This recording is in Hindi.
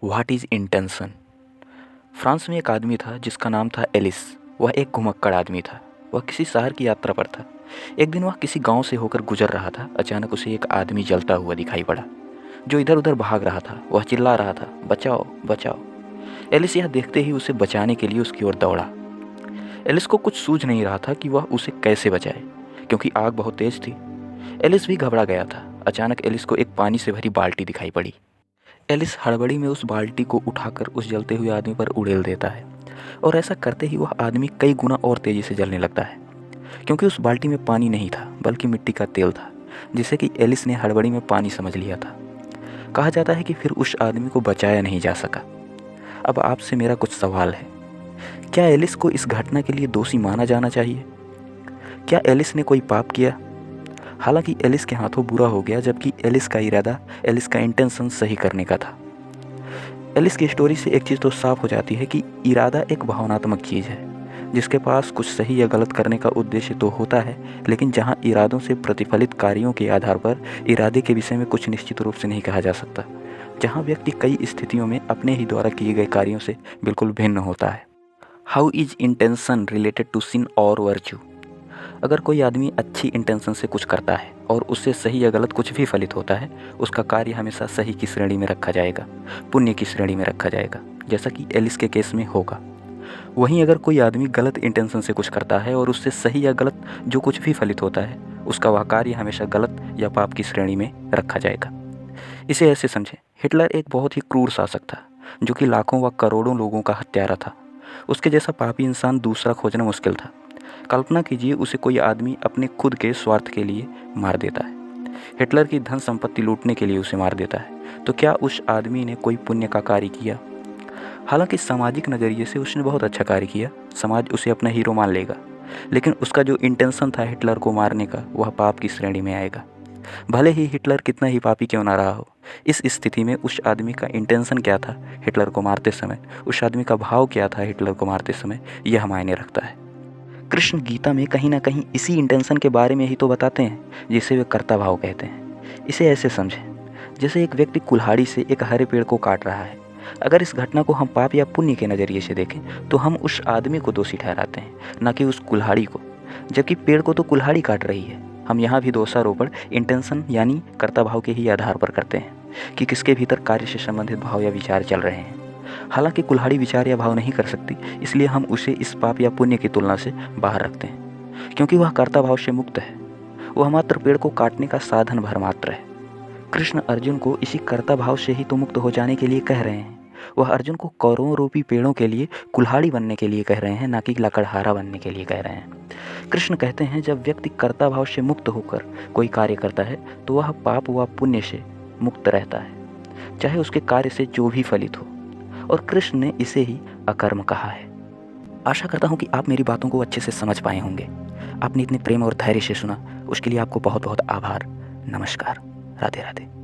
What is intention. फ्रांस में एक आदमी था जिसका नाम था एलिस। वह एक घुमक्कड़ आदमी था। वह किसी शहर की यात्रा पर था। एक दिन वह किसी गांव से होकर गुजर रहा था। अचानक उसे एक आदमी जलता हुआ दिखाई पड़ा जो इधर उधर भाग रहा था। वह चिल्ला रहा था, बचाओ बचाओ। एलिस यह देखते ही उसे बचाने के लिए उसकी ओर दौड़ा। एलिस को कुछ सूझ नहीं रहा था कि वह उसे कैसे बचाए, क्योंकि आग बहुत तेज थी। एलिस भी घबरा गया था। अचानक एलिस को एक पानी से भरी बाल्टी दिखाई पड़ी। एलिस हड़बड़ी में उस बाल्टी को उठाकर उस जलते हुए आदमी पर उड़ेल देता है, और ऐसा करते ही वह आदमी कई गुना और तेजी से जलने लगता है, क्योंकि उस बाल्टी में पानी नहीं था बल्कि मिट्टी का तेल था, जिसे कि एलिस ने हड़बड़ी में पानी समझ लिया था। कहा जाता है कि फिर उस आदमी को बचाया नहीं जा सका। अब आपसे मेरा कुछ सवाल है। क्या एलिस को इस घटना के लिए दोषी माना जाना चाहिए? क्या एलिस ने कोई पाप किया? हालांकि एलिस के हाथों बुरा हो गया, जबकि एलिस का इरादा, एलिस का इंटेंशन सही करने का था। एलिस की स्टोरी से एक चीज़ तो साफ हो जाती है कि इरादा एक भावनात्मक चीज़ है, जिसके पास कुछ सही या गलत करने का उद्देश्य तो होता है, लेकिन जहां इरादों से प्रतिफलित कार्यों के आधार पर इरादे के विषय में कुछ निश्चित रूप से नहीं कहा जा सकता, जहां व्यक्ति कई स्थितियों में अपने ही द्वारा किए गए कार्यों से बिल्कुल भिन्न होता है। How is intention related to sin और वर्च्यू। अगर कोई आदमी अच्छी इंटेंशन से कुछ करता है और उससे सही या गलत कुछ भी फलित होता है, उसका कार्य हमेशा सही की श्रेणी में रखा जाएगा, पुण्य की श्रेणी में रखा जाएगा, जैसा कि एलिस के केस में होगा। वहीं अगर कोई आदमी गलत इंटेंशन से कुछ करता है और उससे सही या गलत जो कुछ भी फलित होता है, उसका वह कार्य हमेशा गलत या पाप की श्रेणी में रखा जाएगा। इसे ऐसे समझें, हिटलर एक बहुत ही क्रूर शासक था, जो कि लाखों व करोड़ों लोगों का हत्यारा था। उसके जैसा पापी इंसान दूसरा खोजना मुश्किल था। कल्पना कीजिए, उसे कोई आदमी अपने खुद के स्वार्थ के लिए मार देता है। हिटलर की धन संपत्ति लूटने के लिए उसे मार देता है, तो क्या उस आदमी ने कोई पुण्य का कार्य किया? हालांकि सामाजिक नज़रिए से उसने बहुत अच्छा कार्य किया, समाज उसे अपना हीरो मान लेगा, लेकिन उसका जो इंटेंशन था हिटलर को मारने का, वह पाप की श्रेणी में आएगा, भले ही हिटलर कितना ही पापी क्यों ना रहा हो। इस स्थिति में उस आदमी का इंटेंशन क्या था हिटलर को मारते समय, उस आदमी का भाव क्या था हिटलर को मारते समय, यह मायने रखता है। कृष्ण गीता में कहीं ना कहीं इसी इंटेंशन के बारे में ही तो बताते हैं, जिसे वे कर्ता भाव कहते हैं। इसे ऐसे समझें, जैसे एक व्यक्ति कुल्हाड़ी से एक हरे पेड़ को काट रहा है। अगर इस घटना को हम पाप या पुण्य के नज़रिए से देखें, तो हम उस आदमी को दोषी ठहराते हैं, न कि उस कुल्हाड़ी को, जबकि पेड़ को तो कुल्हाड़ी काट रही है। हम यहाँ भी दोषारोपण इंटेंशन यानी कर्ता भाव के ही आधार पर करते हैं कि किसके भीतर कार्य से संबंधित भाव या विचार चल रहे हैं। हालांकि कुल्हाड़ी विचार या भाव नहीं कर सकती, इसलिए हम उसे इस पाप या पुण्य की तुलना से बाहर रखते हैं, क्योंकि वह कर्ता भाव से मुक्त है। वह मात्र पेड़ को काटने का साधन भर मात्र है। कृष्ण अर्जुन को इसी कर्ता भाव से ही तो मुक्त हो जाने के लिए कह रहे हैं। वह अर्जुन को कौरवों रूपी पेड़ों के लिए कुल्हाड़ी बनने के लिए कह रहे हैं, ना कि लकड़हारा बनने के लिए कह रहे हैं। कृष्ण कहते हैं, जब व्यक्ति कर्ता भाव से मुक्त होकर कोई कार्य करता है, तो वह पाप व पुण्य से मुक्त रहता है, चाहे उसके कार्य से जो भी फलित हो। और कृष्ण ने इसे ही अकर्म कहा है। आशा करता हूँ कि आप मेरी बातों को अच्छे से समझ पाए होंगे। आपने इतने प्रेम और धैर्य से सुना, उसके लिए आपको बहुत बहुत आभार। नमस्कार। राधे राधे।